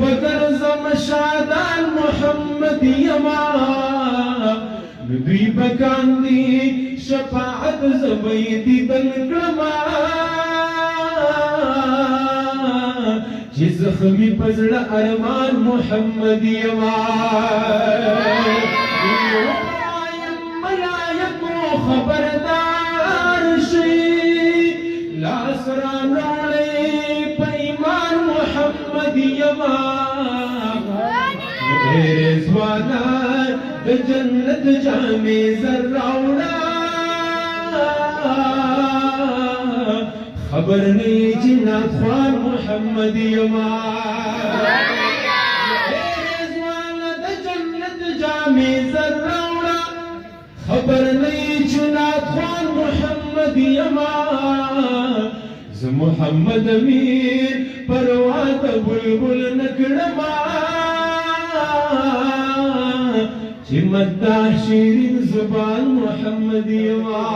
زبگر زمشادان محمد یما دوی بکاندی شفاعت زبیدی دلکرما چی زخمی پزڑ ارمان محمد یما ملائکو خبردار شی لاسرانوڑی پیمان محمد یما رضوانان د جنت جامې زراوړه خبر نه جنات خوان محمد یما رضوانان د جنت جامې زراوړه خبر نه جنات خوان محمد یما ز محمد امین پروا د بلبل نکړما چی مداح شیرین زبان محمد یما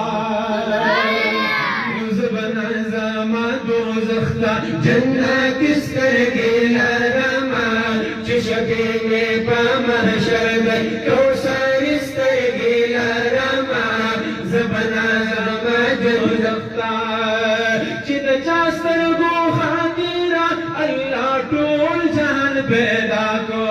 زبان زما دوزختا جنت سترګې لرما چې شګې مې په محشر د کوثر سترګې لرما زبان زما دوزختا چې د چا سترګو خاطره الله ټول جهان پیدا کو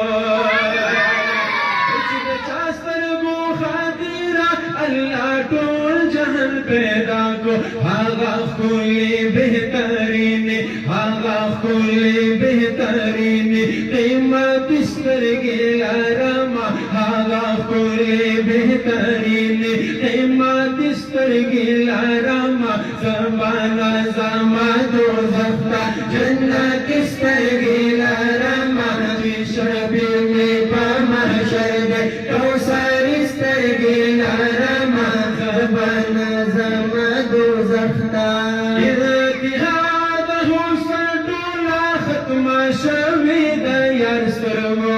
اللہ ٹول جہن پیدا کو آغا کلی بہترین آغا کلی بہترین قیمت استرگی لرما آغا کلی بہترین قیمت استرگی لرما زبانا زما دوزختا جنت استرگی لرما شبی میں پا محشر دے کوثر استرگی لرما زبانا زما دوزختا اتحاد حسن ټولا ختم شوی د یار سترګو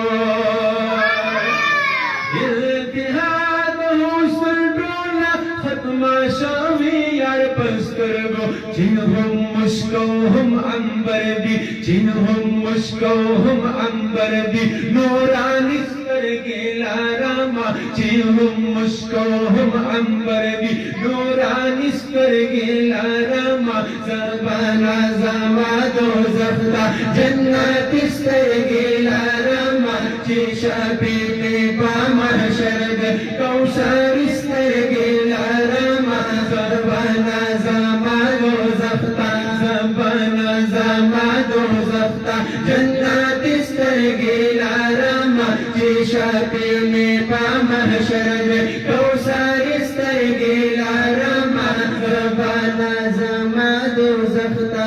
اتحاد حسن ټولا ختم شوی یار پسترګو جنهم مشکو هم عنبر دی جنهم مشکو هم عنبر دی نورانی سترګې لرما جنهم مشکو هم عنبر دی نورانی سترګې لرما زبانا زما دوزختا جنت سترګې لرما چې شبي مې په محشر د کوثر سترګې لرما زبانا زما دوزختا زبانا زما دوزختا جنت سترګې لرما چې شبي مې په محشر د کوثر سترګې لرما زبانا زما دوزختا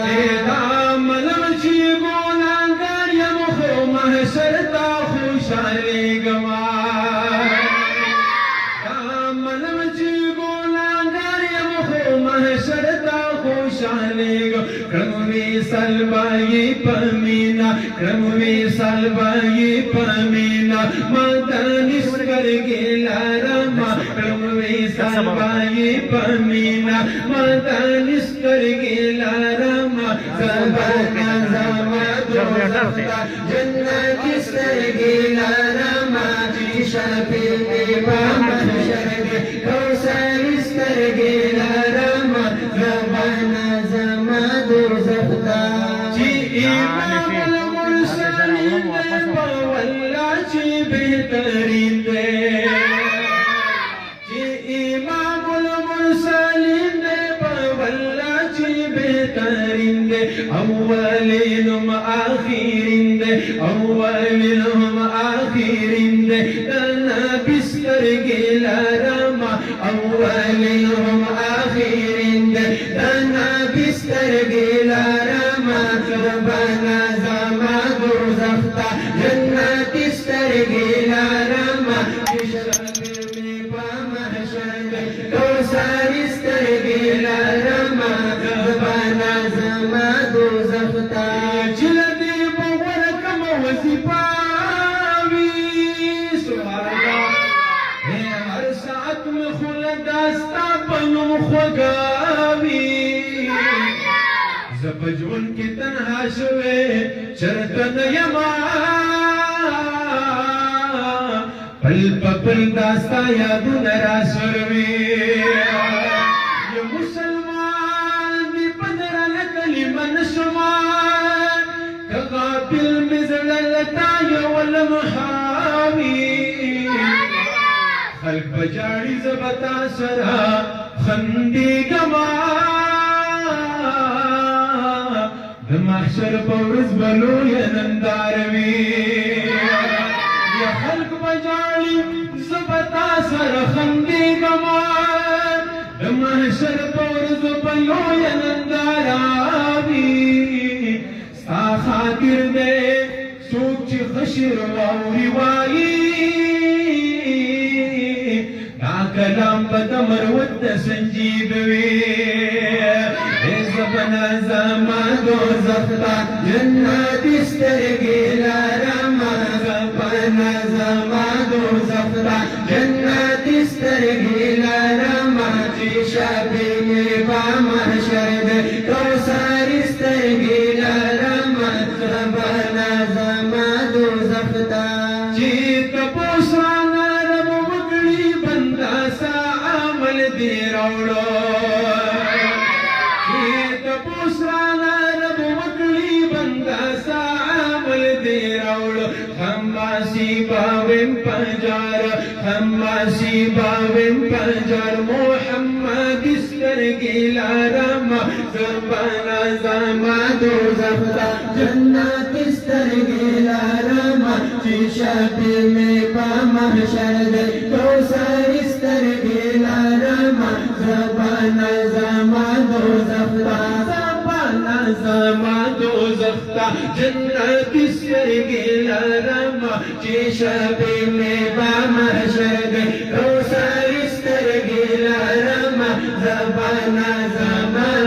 ملم چې ګناهګار یم خو محشر ته خوشحالي ګما ملم چې ګناهګار یم خو محشر ته خوشحالي کړم وصال بای پمینا کړم وصال بای پمینا مدن سترګې لرما کړم وصال بای پمینا مدن سترګې لرما زبانا زما دوزختا جنت سترګې لرما چې شفیع مې په محشر دې کوثر سترګې لرما زبانا زما دوزختا چې امام المرسلین دې په والله چې بهترین دې چې امام المرسلین دې په والله چې بهترین دې اولین هم آخرین دې اولین هم آخرین دې نبی سترګې لرما اولین هم آخرین دې نبی سترګې لرما زبانا زما دوزختا جنت سترګې لرما شبي مې په محشر دې کوثر سترګې لرما زبانا زما دوزختا چې دې په ورکم وظیفه وي سبحان الله هر ساعت مې خلد استا په نوم خوږه وي زپجون کی تنها شوے چرتن یما پل پل داستا یادو نرا سروی یا مسلمان دی پدرن کلمن شمان کغافل مزللتا یولمحاوی خلق بجاڑی زبتا سرا خندی گما دمحشر پورز بلو یننداروی یا خلق بجاڑی زبتا سرا خندی گما دمحشر پورز بلو یننداروی ستا خاطر دے سوک چی خشر واوری وائی کلام بدمر ود سنجید وی زبنا زما دوزختا جنت استرگی لارما زبنا زما دوزختا جنت استرگی لارما چی شابی با محشر دے کوثر استرگی لارما زبنا زما دوزختا چی تپوسانا دی راوڑو یہ تپوسرانا رب مکلی بندہ سا عمل دی راوڑو خماسی باویم پنجار خماسی باویم پنجار محمد استرگی لارما زبانا زما دوزختا جنت استرگی لارما چی شبی میں با محشر دے کوثر استرگی لارما زبانا زما دوزختا زبانا زما دوزختا جنت استرگی لارما چی شبی میں با محشر دے کوثر استرگی لارما زبانا زما